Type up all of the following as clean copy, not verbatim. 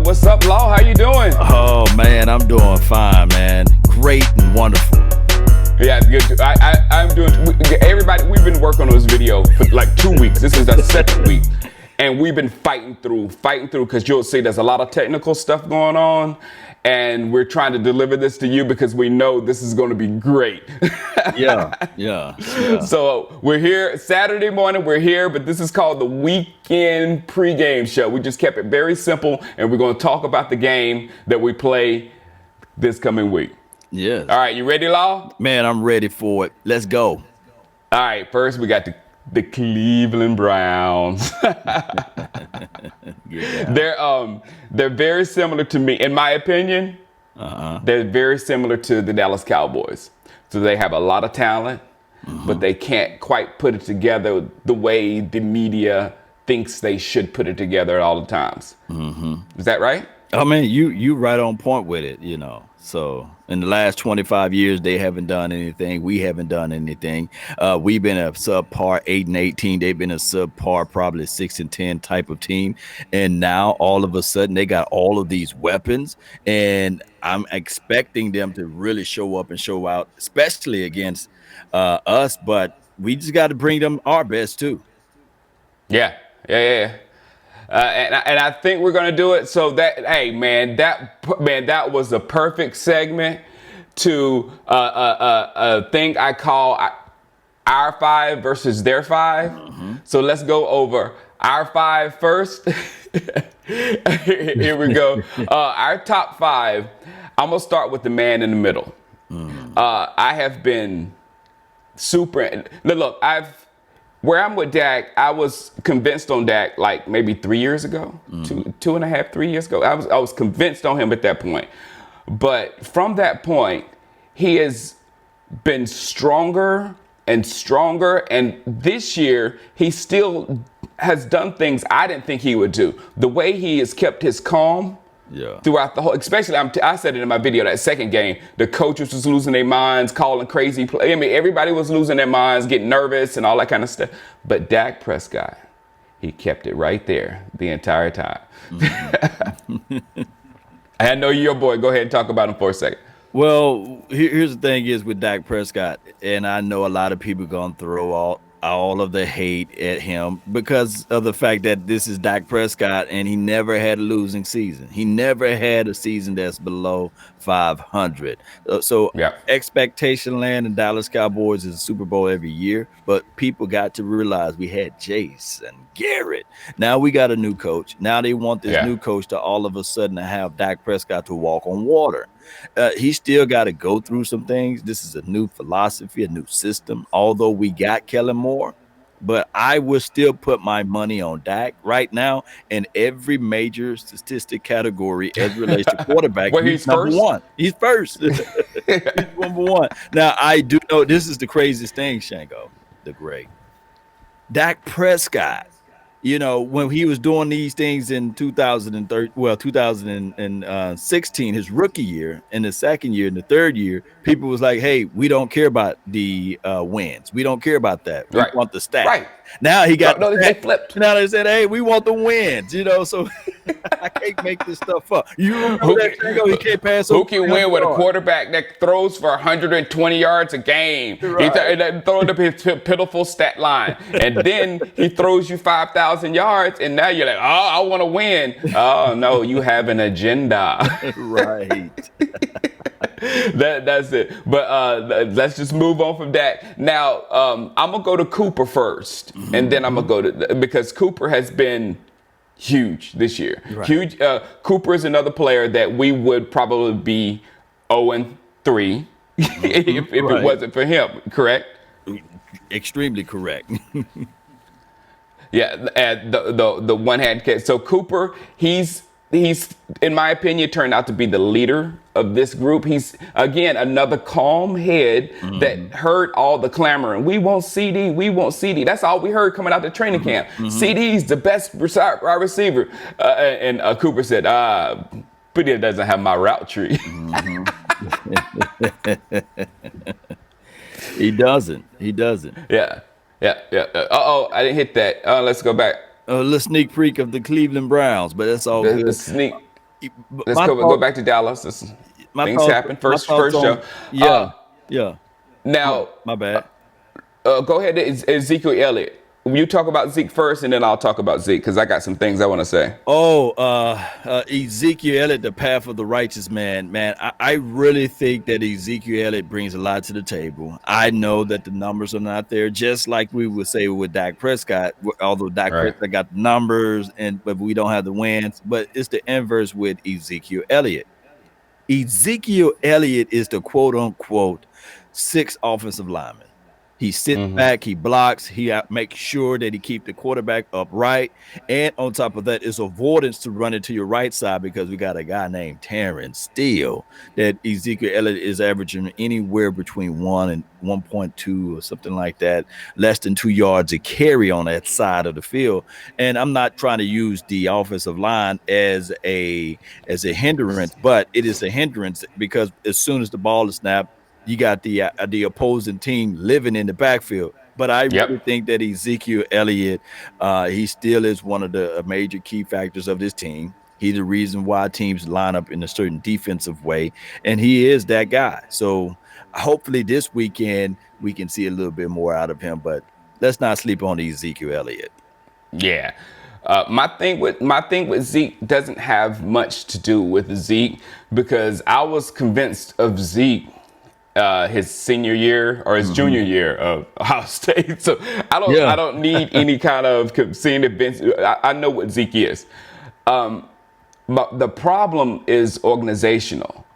What's up, Law? How you doing? Oh man, I'm doing fine, man. Great and wonderful. Yeah, good. I'm doing. Everybody, we've been working on this video for like 2 weeks. This is our second week, and we've been fighting through because you'll see there's a lot of technical stuff going on, and we're trying to deliver this to you because we know this is going to be great. Yeah. So we're here Saturday morning. We're here, but this is called the weekend pregame show. We just kept it very simple, and we're going to talk about the game that we play this coming week. Yes. All right, you ready, Law? Man, I'm ready for it. Let's go. All right, first we got the Cleveland Browns. Yeah. They're very similar to me, in my opinion. They're very similar to the Dallas Cowboys. So they have a lot of talent, but they can't quite put it together the way the media thinks they should put it together at all the times. Is that right? I mean, you right on point with it, you know. So in the last 25 years, they haven't done anything. We haven't done anything. We've been a subpar 8-18. They've been a subpar probably 6-10 type of team. And now all of a sudden they got all of these weapons, and I'm expecting them to really show up and show out, especially against us. But we just got to bring them our best too. Yeah. And I think we're gonna do it. So that, hey man, that was a perfect segment to a thing I call our five versus their five. So let's go over our five first. Here we go. Our top five. I'm gonna start with the man in the middle. I have been super. Look, where I'm with Dak, I was convinced on Dak like maybe 3 years ago, 2.5, 3 years ago. I was convinced on him at that point. But from that point, he has been stronger and stronger. And this year, he still has done things I didn't think he would do. The way he has kept his calm. Yeah. Throughout the whole, especially I said it in my video, that second game, the coaches was losing their minds, calling crazy play. I mean, everybody was losing their minds, getting nervous and all that kind of stuff. But Dak Prescott, he kept it right there the entire time. I know you're your boy. Go ahead and talk about him for a second. Well, here's the thing is with Dak Prescott, and I know a lot of people going to throw all of the hate at him because of the fact that this is Dak Prescott and he never had a losing season. He never had a season that's below 500. So expectation land in Dallas Cowboys is a Super Bowl every year, but people got to realize we had Jace and Garrett. Now we got a new coach. Now they want this new coach to all of a sudden to have Dak Prescott to walk on water. He still got to go through some things. This is a new philosophy, a new system, although we got Kellen Moore. But I would still put my money on Dak right now in every major statistic category as it relates to quarterback. Well, he's number first. one. He's first. He's number one. Now, I do know this is the craziest thing, Shango, the great. Dak Prescott. You know, when he was doing these things in 2016, his rookie year, and the second year and the third year, people was like, hey, we don't care about the wins. We don't care about that. We want the stats. Right. Now he got they flipped. Now they said, hey, we want the wins, you know, so I can't make this stuff up. You remember that Shango, he can't pass Who can win with a quarterback that throws for 120 yards a game? Right. He throwing up his pitiful stat line. And then he throws you 5,000 yards, and now you're like, oh, I want to win. Oh, no, you have an agenda. Right. That's it. But let's just move on from that. Now, I'm going to go to Cooper first, and then I'm going to go to, because Cooper has been huge this year. Right. Huge. Cooper is another player that we would probably be 0-3 if it wasn't for him, correct? Extremely correct. Yeah, the one hand catch. So Cooper, he's in my opinion turned out to be the leader of this group. He's again another calm head that heard all the clamoring. We want CD. We want CD. That's all we heard coming out the training camp. CD's the best receiver. And Cooper said, but he doesn't have my route tree. He doesn't. Yeah. Uh-oh, I didn't hit that. Let's go back. A little sneak peek of the Cleveland Browns, but that's all good. The sneak. Let's My go thought, back to Dallas. my Things thoughts, happen. my First thoughts show. on, yeah, yeah. My, Now, my bad. go ahead to Ezekiel Elliott. You talk about Zeke first, and then I'll talk about Zeke because I got some things I want to say. Oh, Ezekiel Elliott, the path of the righteous man. Man, I really think that Ezekiel Elliott brings a lot to the table. I know that the numbers are not there, just like we would say with Dak Prescott, although Dak Right. Prescott got the numbers, but we don't have the wins. But it's the inverse with Ezekiel Elliott. Ezekiel Elliott is the quote unquote sixth offensive lineman. He sits back, he blocks, he makes sure that he keeps the quarterback upright. And on top of that, it's avoidance to run into your right side because we got a guy named Terrence Steele that Ezekiel Elliott is averaging anywhere between 1 and 1.2 or something like that, less than 2 yards a carry on that side of the field. And I'm not trying to use the offensive line as a hindrance, but it is a hindrance because as soon as the ball is snapped, you got the opposing team living in the backfield. But I really Yep. think that Ezekiel Elliott, he still is one of the major key factors of this team. He's the reason why teams line up in a certain defensive way, and he is that guy. So hopefully this weekend we can see a little bit more out of him. But let's not sleep on Ezekiel Elliott. Yeah. My thing with Zeke doesn't have much to do with Zeke because I was convinced of Zeke his senior year or his junior year of Ohio State. So I don't need any kind of seeing the bench. I know what Zeke is. But the problem is organizational.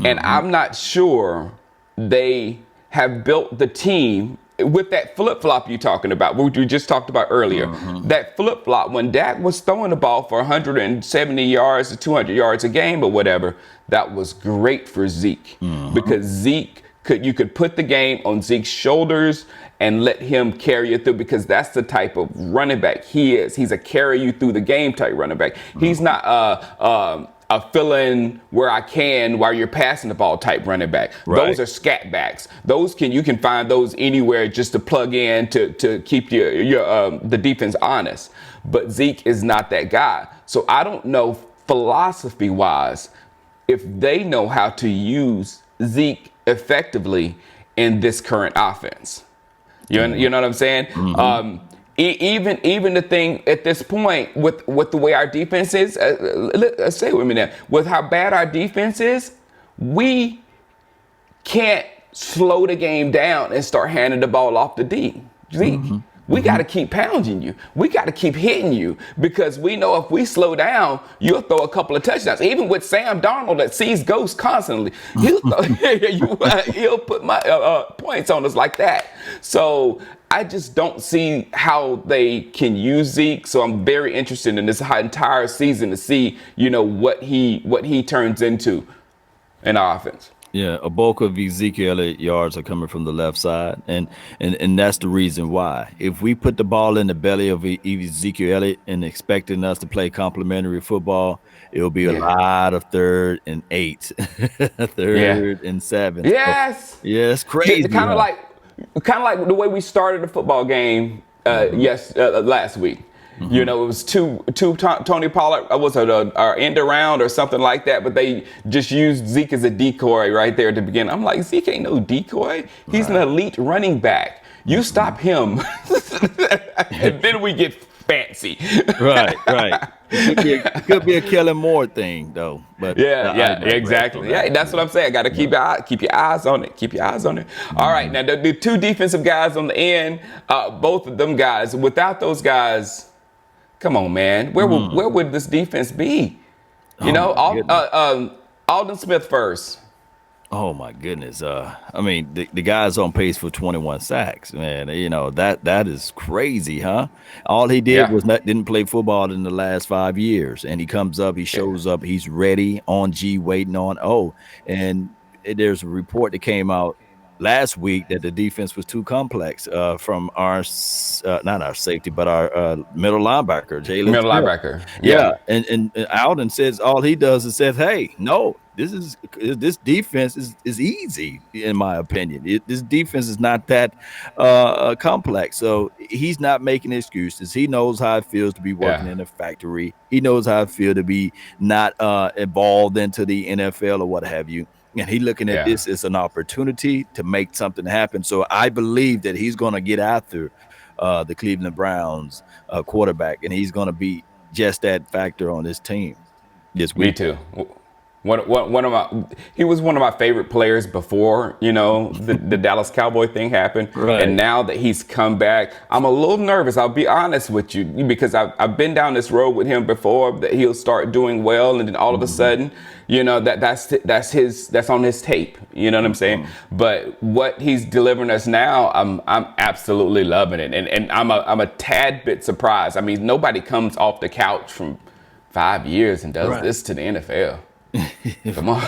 And I'm not sure they have built the team with that flip-flop you're talking about, what we just talked about earlier. That flip-flop, when Dak was throwing the ball for 170 yards to 200 yards a game or whatever, that was great for Zeke. Because Zeke, you could put the game on Zeke's shoulders and let him carry you through because that's the type of running back he is. He's a carry you through the game type running back. He's not a fill in where I can while you're passing the ball type running back. Right. Those are scat backs. You can find those anywhere just to plug in to keep the defense honest. But Zeke is not that guy. So I don't know philosophy wise if they know how to use Zeke effectively in this current offense. You know what I'm saying? Even the thing at this point with the way our defense is, say it with me now, with how bad our defense is, we can't slow the game down and start handing the ball off the D. We got to keep pounding you. We got to keep hitting you because we know if we slow down, you'll throw a couple of touchdowns. Even with Sam Darnold that sees ghosts constantly, he'll put my points on us like that. So I just don't see how they can use Zeke. So I'm very interested in this entire season to see, what he turns into in our offense. Yeah, a bulk of Ezekiel Elliott yards are coming from the left side, and that's the reason why. If we put the ball in the belly of Ezekiel Elliott and expecting us to play complementary football, it'll be a lot of 3rd and 8, 3rd and 7. Yes. So, yeah, it's crazy. Kind of like the way we started the football game last week. It was two Tony Pollard, was it our end around or something like that, but they just used Zeke as a decoy right there at the beginning. I'm like, Zeke ain't no decoy. He's an elite running back. You stop him, and then we get fancy. Right. It could be a Kellen Moore thing, though. But exactly. Yeah, that's what I'm saying. Got to keep your eyes on it. Keep your eyes on it. All right, now the two defensive guys on the end, both of them guys. Without those guys, come on, man. Where would this defense be? Alden Smith first. Oh my goodness. I mean, the guy's on pace for 21 sacks, man. That is crazy, huh? All he did was didn't play football in the last 5 years. And he comes up, he shows up, he's ready on G, waiting on O. And there's a report that came out last week that the defense was too complex from our not our safety, but our middle linebacker, Jalen Middle Smith. linebacker. Yeah, Yeah. and Alden says all he does is says, "Hey, no, this defense is easy in my opinion. This defense is not that complex." So he's not making excuses. He knows how it feels to be working Yeah. in a factory. He knows how it feels to be not evolved into the NFL or what have you. And he looking at Yeah. this as an opportunity to make something happen. So I believe that he's going to get after the Cleveland Browns quarterback, and he's going to be just that factor on this team this Me weekend. too. One of my he was one of my favorite players before the Dallas Cowboy thing happened, Right. and now that he's come back, I'm a little nervous. I'll be honest with you because I've been down this road with him before that he'll start doing well, and then all of a sudden, that's on his tape. You know what I'm saying? But what he's delivering us now, I'm absolutely loving it, and I'm a tad bit surprised. I mean, nobody comes off the couch from 5 years and does this to the NFL. Come on.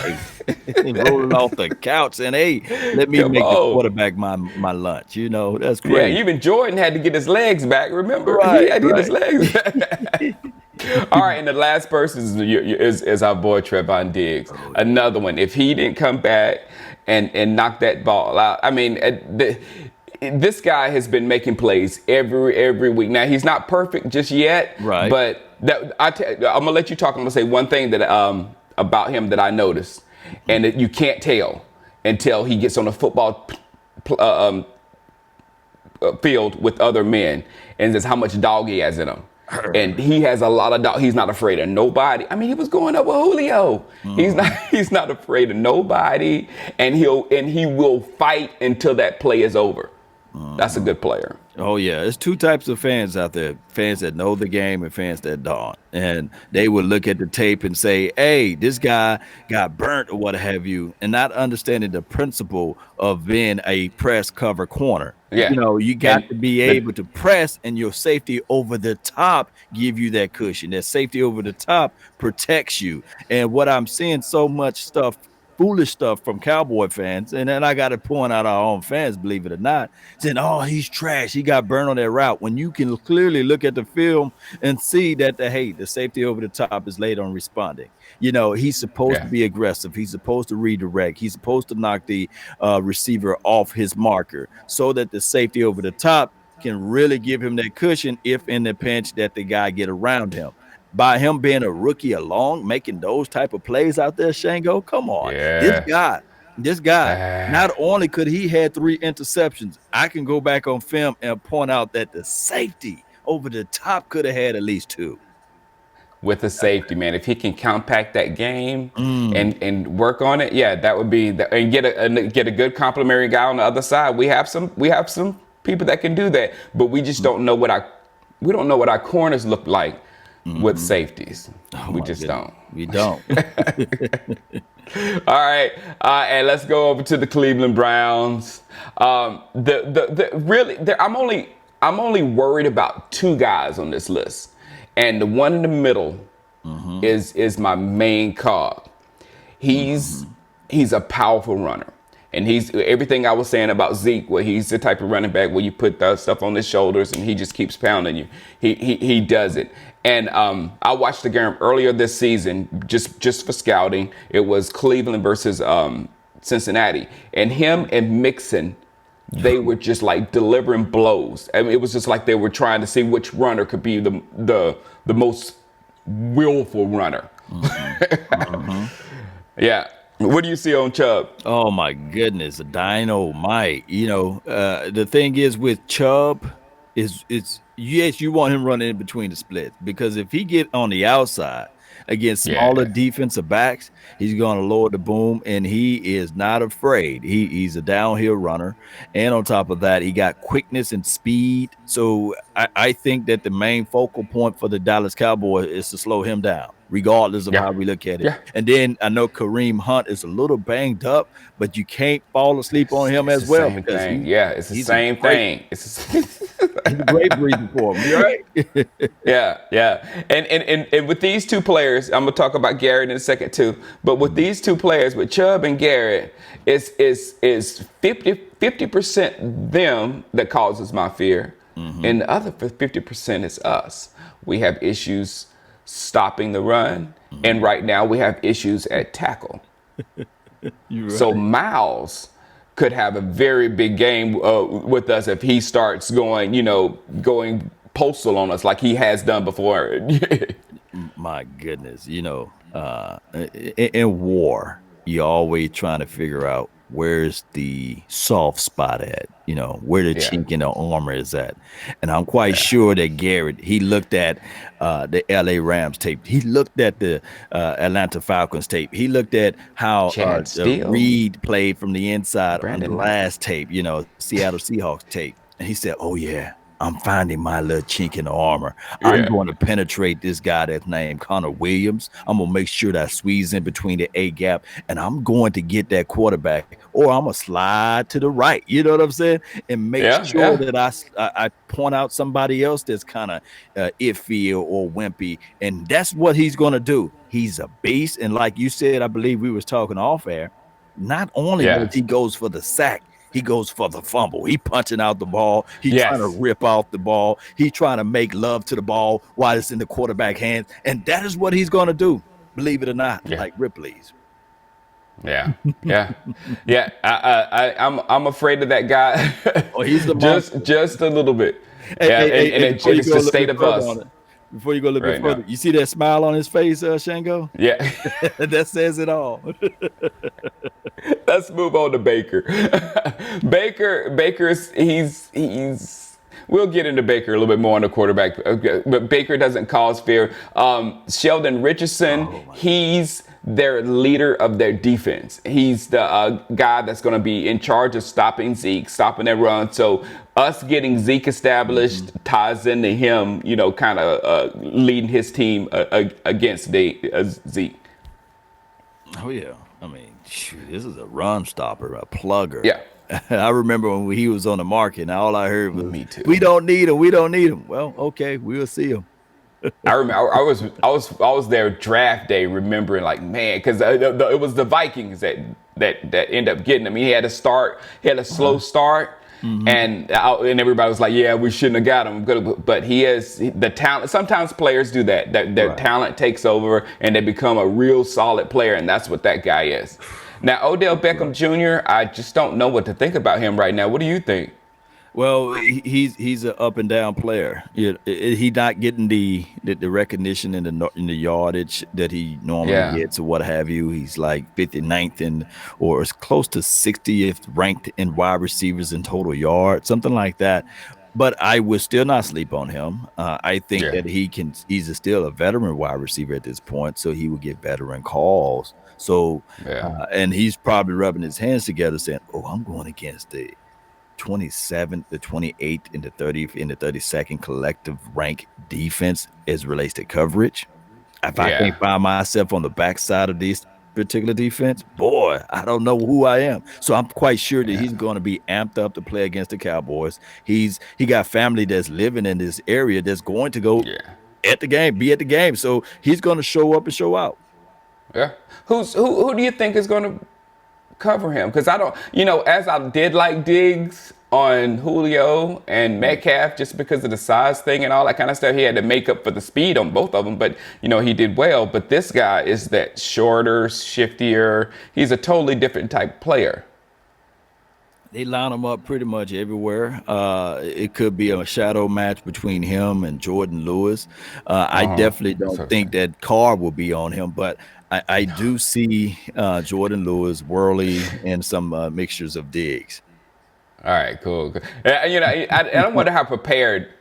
Rolling off the couch and hey, let me Come make the on. quarterback my lunch. That's Yeah, crazy. even Jordan had to get his legs back. Remember, he Right, had to get his right. legs back. All right, and the last person is our boy Trevon Diggs. Another one. If he didn't come back and knock that ball out, I mean, this guy has been making plays every week. Now he's not perfect just yet, Right. but I'm gonna let you talk. I'm gonna say one thing that about him that I noticed, and that you can't tell until he gets on a football field with other men, and just how much dog he has in him. And he has a lot of dog. He's not afraid of nobody. I mean, he was going up with Julio. He's not afraid of nobody, and he will fight until that play is over. That's a good player. Oh yeah, there's two types of fans out there: fans that know the game and fans that don't. And they would look at the tape and say, "Hey, this guy got burnt or what have you," and not understanding the principle of being a press cover corner. Yeah. You got And to be able to press, and your safety over the top give you that cushion. That safety over the top protects you. And what I'm seeing so much foolish stuff from Cowboy fans, and then I got to point out our own fans, believe it or not, saying, "Oh, he's trash. He got burned on that route." When you can clearly look at the film and see that the safety over the top is late on responding. He's supposed to be aggressive. He's supposed to redirect. He's supposed to knock the receiver off his marker so that the safety over the top can really give him that cushion if in the pinch that the guy get around him. By him being a rookie along, making those type of plays out there, Shango, come on. Yeah. This guy, not only could he had 3 interceptions, I can go back on film and point out that the safety over the top could have had at least 2. With the safety, man, if he can compact that game and work on it, yeah, that would be and get a good complimentary guy on the other side. We have some people that can do that, but we just don't know what our corners look like with safeties. We just don't. We don't. All right, and let's go over to the Cleveland Browns. I'm only worried about 2 guys on this list, and the one in the middle is my main cog. He's a powerful runner, and he's everything I was saying about Zeke, where he's the type of running back where you put that stuff on his shoulders and he just keeps pounding you. He does it. And I watched the game earlier this season just for scouting. It was Cleveland versus Cincinnati, and him and Mixon, they were just like delivering blows. I mean, it was just like they were trying to see which runner could be the most willful runner. Yeah. What do you see on Chubb? Oh my goodness, dynamite. The thing is with Chubb is yes, you want him running in between the splits, because if he get on the outside against smaller defensive backs, he's going to lower the boom, and he is not afraid. He's a downhill runner, and on top of that, he got quickness and speed. So I think that the main focal point for the Dallas Cowboys is to slow him down, regardless of how we look at it. Yeah. And then I know Kareem Hunt is a little banged up, but you can't fall asleep on him as well. It's the same thing. He's a great breather for him. You right? Yeah. And with these two players, I'm gonna talk about Garrett in a second too. But with these two players, with Chubb and Garrett, is 50% them that causes my fear, and the other 50% is us. We have issues stopping the run, and right now we have issues at tackle. You're So right. Miles could have a very big game with us if he starts going postal on us like he has done before. My goodness, in war, you're always trying to figure out where's the soft spot at, where the Yeah, chink in the armor is at. And I'm quite sure that Garrett, he looked at the LA Rams tape. He looked at the Atlanta Falcons tape. He looked at how Chad Steele, Reed played from the inside on the Brandon Knight. last tape, Seattle Seahawks tape. And he said, oh, yeah. I'm finding my little chink in the armor. I'm Yeah, going to penetrate this guy that's named Connor Williams. I'm going to make sure that I squeeze in between the A gap, and I'm going to get that quarterback, or I'm going to slide to the right. You know what I'm saying? And make sure yeah. that I point out somebody else that's kind of iffy or wimpy. And that's what he's going to do. He's a beast. And like you said, I believe we was talking off air, not only does he Yes. goes for the sack, he goes for the fumble. He punching out the ball. He trying to Yes. rip off the ball. He trying to make love to the ball while it's in the quarterback hands. And that is what he's going to do, believe it or not, Yeah. like Ripley's. Yeah. Yeah. I'm afraid of that guy. Oh, he's the monster. just a little bit. Yeah, and Hey, before you it's go a the little state bit of further us on it, before you go a little right bit further, now. you see that smile on his face, Shango? Yeah. That says it all. Let's move on to Baker. Baker's he's. We'll get into Baker a little bit more on the quarterback, but Baker doesn't cause fear. Sheldon Richardson, he's their leader of their defense. He's the guy that's going to be in charge of stopping Zeke, stopping that run. So us getting Zeke established ties into him, kind of leading his team against Zeke. Oh, yeah. I mean, shoot, this is a run stopper, a plugger. Yeah. I remember when he was on the market, and all I heard was, Me too. "We don't need him. We don't need him." Well, okay, we'll see him. I remember I was there draft day, remembering like, man, because it was the Vikings that ended up getting him. He had a slow start, and everybody was like, yeah, we shouldn't have got him. But he has the talent. Sometimes players do that. Their talent takes over, and they become a real solid player, and that's what that guy is. Now, Odell Beckham Jr., I just don't know what to think about him right now. What do you think? Well, he's an up and down player. He not getting the recognition in the yardage that he normally gets or what have you. He's like 59th or as close to 60th ranked in wide receivers in total yards, something like that. But I would still not sleep on him. I think that he's still a veteran wide receiver at this point, so he will get veteran calls. So, and he's probably rubbing his hands together saying, "Oh, I'm going against the 27th, the 28th, and the 30th, and the 32nd collective rank defense as relates to coverage. If I can't find myself on the backside of this particular defense, boy, I don't know who I am." So I'm quite sure that he's going to be amped up to play against the Cowboys. He got family that's living in this area that's going to go at the game, be at the game. So he's going to show up and show out. Yeah. Who do you think is going to cover him? Because I don't, as I did like Diggs on Julio and Metcalf, just because of the size thing and all that kind of stuff, he had to make up for the speed on both of them. But, he did well. But this guy is that shorter, shiftier. He's a totally different type player. They line him up pretty much everywhere. It could be a shadow match between him and Jordan Lewis. I definitely don't think that Carr will be on him, but I do see Jordan Lewis, Worley, and some mixtures of Diggs. All right, cool. I wonder how prepared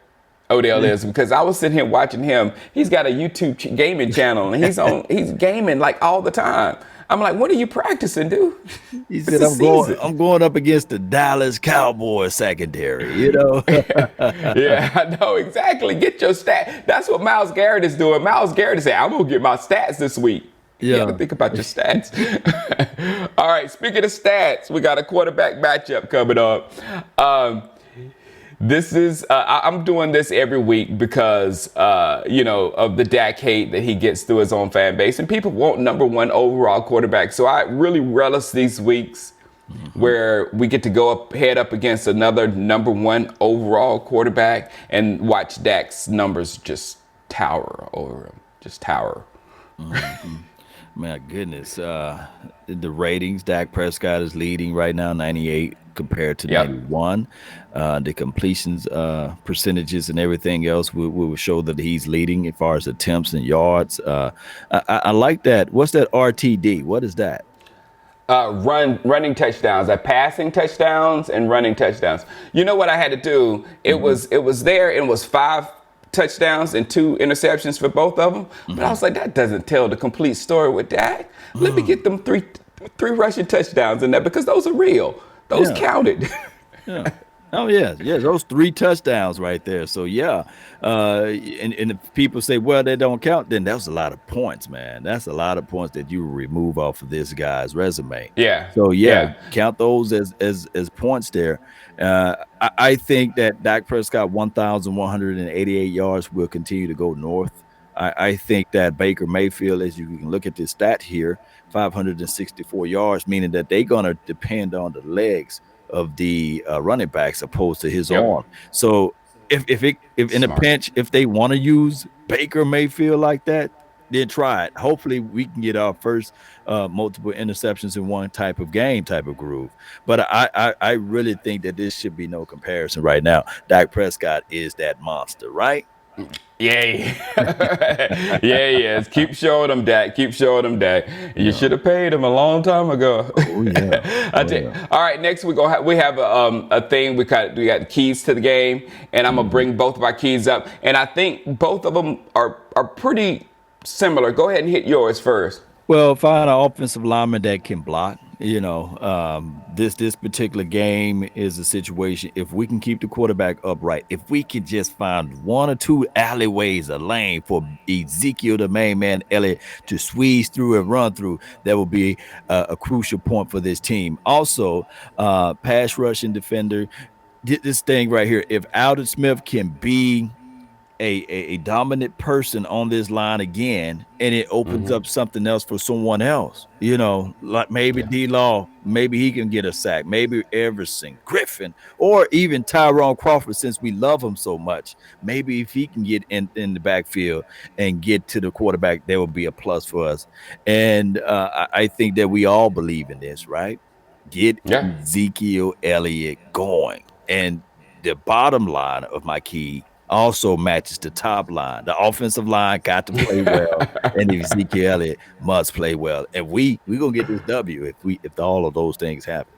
Odell is, because I was sitting here watching him. He's got a YouTube gaming channel, and he's gaming like all the time. I'm like, what are you practicing, dude? He said, I'm going up against the Dallas Cowboys secondary, Yeah, I know, exactly. Get your stats. That's what Myles Garrett is doing. Myles Garrett is saying, I'm going to get my stats this week. You got to think about your stats. All right, speaking of stats, we got a quarterback matchup coming up. This is I'm doing this every week because of the Dak hate that he gets through his own fan base, and people want number one overall quarterback. So I really relish these weeks where we get to head up against another number one overall quarterback and watch Dak's numbers just tower over him, just tower. My goodness. The ratings, Dak Prescott is leading right now, 98 compared to 91. The completions percentages and everything else will show that he's leading as far as attempts and yards. I like that. What's that RTD? What is that? Running touchdowns, passing touchdowns and running touchdowns. You know what I had to do? It was there and it was 5 touchdowns and 2 interceptions for both of them. But I was like, that doesn't tell the complete story with Dak. Let me get them three rushing touchdowns in there because those are real. Those counted. Yeah. Oh yeah, those 3 touchdowns right there. So yeah, and if people say, well, they don't count, then that's a lot of points, man. That's a lot of points that you remove off of this guy's resume. Yeah. So count those as points there. I think that Dak Prescott 1,188 yards will continue to go north. I think that Baker Mayfield, as you can look at this stat here, 564 yards, meaning that they're gonna depend on the legs of the running backs opposed to his arm. So if in a pinch, if they want to use Baker Mayfield like that, then try it. Hopefully we can get our first multiple interceptions in one type of groove. But I really think that this should be no comparison right now. Dak Prescott is that monster, right? Yeah. Yes. Keep showing them, Dak. Keep showing them, Dak. You should have paid him a long time ago. Oh yeah. All right. Next we have a thing. We got keys to the game, and I'm gonna bring both of our keys up, and I think both of them are pretty similar. Go ahead and hit yours first. Well, find an offensive lineman that can block. This particular game is a situation. If we can keep the quarterback upright, if we can just find 1 or 2 alleyways, a lane for Ezekiel, the main man, Elliott, to squeeze through and run through, that will be a crucial point for this team. Also, pass rushing defender. This thing right here. If Alden Smith can be a dominant person on this line again, and it opens up something else for someone else, like maybe D-Law, maybe he can get a sack, maybe Everson, Griffin, or even Tyrone Crawford, since we love him so much. Maybe if he can get in the backfield and get to the quarterback, that would be a plus for us. And I think that we all believe in this, right? Get Ezekiel Elliott going. And the bottom line of my key also matches the top line. The offensive line got to play well, and Ezekiel Elliott must play well. And we gonna get this W if all of those things happen.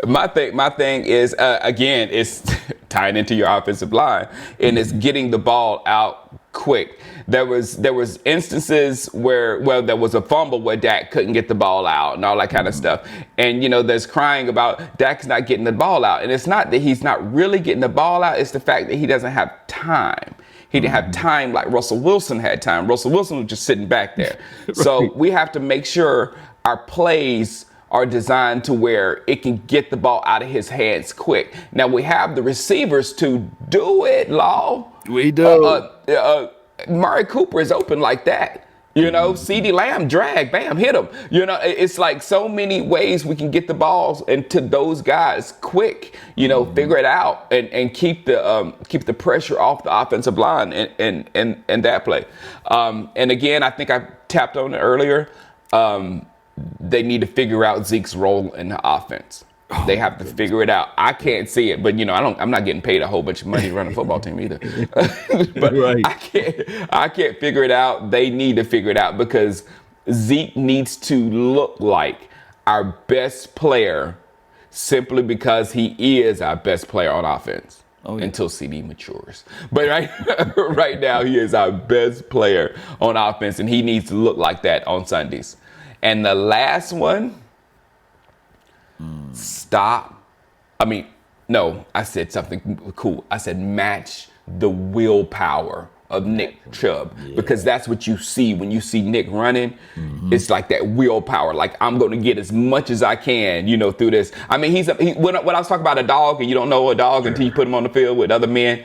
My thing is again, it's tied into your offensive line, and it's getting the ball out quick. There was instances where there was a fumble where Dak couldn't get the ball out and all that kind of stuff. And there's crying about Dak's not getting the ball out. And it's not that he's not really getting the ball out, it's the fact that he doesn't have time. He didn't have time like Russell Wilson had time. Russell Wilson was just sitting back there. Right. So we have to make sure our plays are designed to where it can get the ball out of his hands quick. Now we have the receivers to do it, Law. We do. Amari Cooper is open like that. CeeDee Lamb drag, bam, hit him. It's like so many ways we can get the balls into those guys quick. Figure it out and keep the pressure off the offensive line and that play. And again, I think I tapped on it earlier. They need to figure out Zeke's role in the offense. They have to figure it out. I can't see it, but I'm not getting paid a whole bunch of money to run a football team either. But right. I can't figure it out. They need to figure it out because Zeke needs to look like our best player simply because he is our best player on offense. Until CD matures. But right now he is our best player on offense, and he needs to look like that on Sundays. And the last one, I said something cool. I said match the willpower of Nick Chubb, because that's what you see when you see Nick running. It's like that willpower. Like, I'm going to get as much as I can, through this. I mean, when I was talking about a dog, and you don't know a dog until you put him on the field with other men.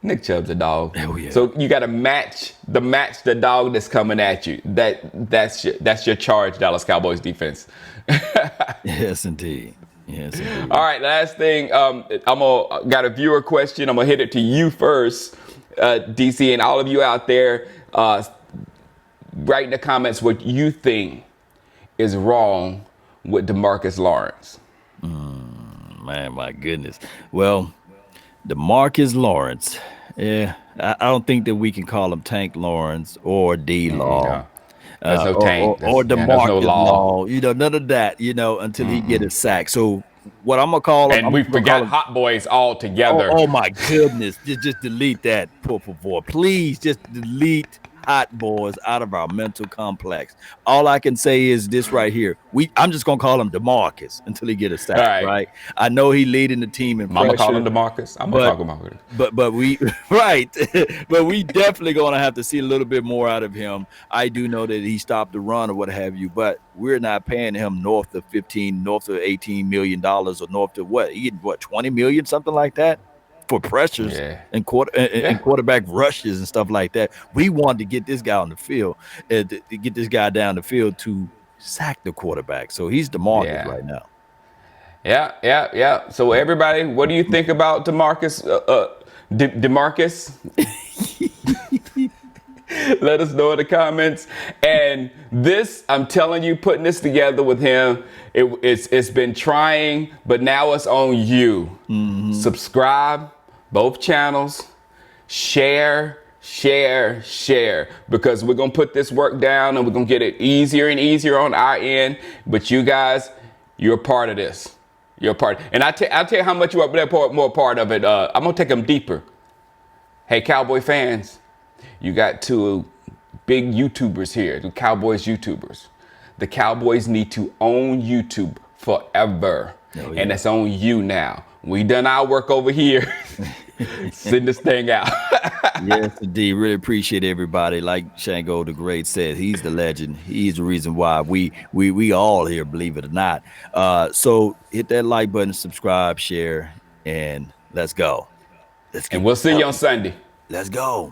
Nick Chubb's a dog. Oh, yeah. So you got to match the dog that's coming at you. That's your charge, Dallas Cowboys defense. Yes, indeed. Yes, indeed. All right, last thing. Got a viewer question. I'm gonna hit it to you first, DC, and all of you out there. Write in the comments what you think is wrong with DeMarcus Lawrence. Man, my goodness. Well, DeMarcus Lawrence. Yeah, I don't think that we can call him Tank Lawrence or D Law. No. There's no Tank. Or DeMarcus no Law. None of that, until he get a sack. So what I'm going to call him. And we forgot Hot Boys altogether. Oh, my goodness. Just delete that, por favor. Please just delete Hot Boys out of our mental complex. All I can say is this right here. I'm just going to call him DeMarcus until he get a sack, right? I know he leading the team in pressure. I'm going to call him DeMarcus. I'm going to talk about it. But we, right. But we definitely going to have to see a little bit more out of him. I do know that he stopped the run or what have you, but we're not paying him north of $18 million or north of what? He getting what, 20 million, something like that? For pressures and quarterback rushes and stuff like that. We wanted to get this guy on the field, to get this guy down the field to sack the quarterback. So he's DeMarcus right now. Yeah. So everybody, what do you think about DeMarcus? DeMarcus? Let us know in the comments. And this, I'm telling you, putting this together with him, it's been trying, but now it's on you. Subscribe, both channels, share, because we're going to put this work down and we're going to get it easier and easier on our end. But you guys, you're a part of this. You're a part. And I'll tell you how much you are more part of it. I'm going to take them deeper. Hey, Cowboy fans, you got two big YouTubers here, the Cowboys YouTubers. The Cowboys need to own YouTube forever. And it's on you now. We done our work over here. Send this thing out. Yes, indeed. Really appreciate everybody. Like Shango the Great said, he's the legend. He's the reason why we all here, believe it or not. So hit that like button, subscribe, share, and let's go. And we'll see you on Sunday. Let's go.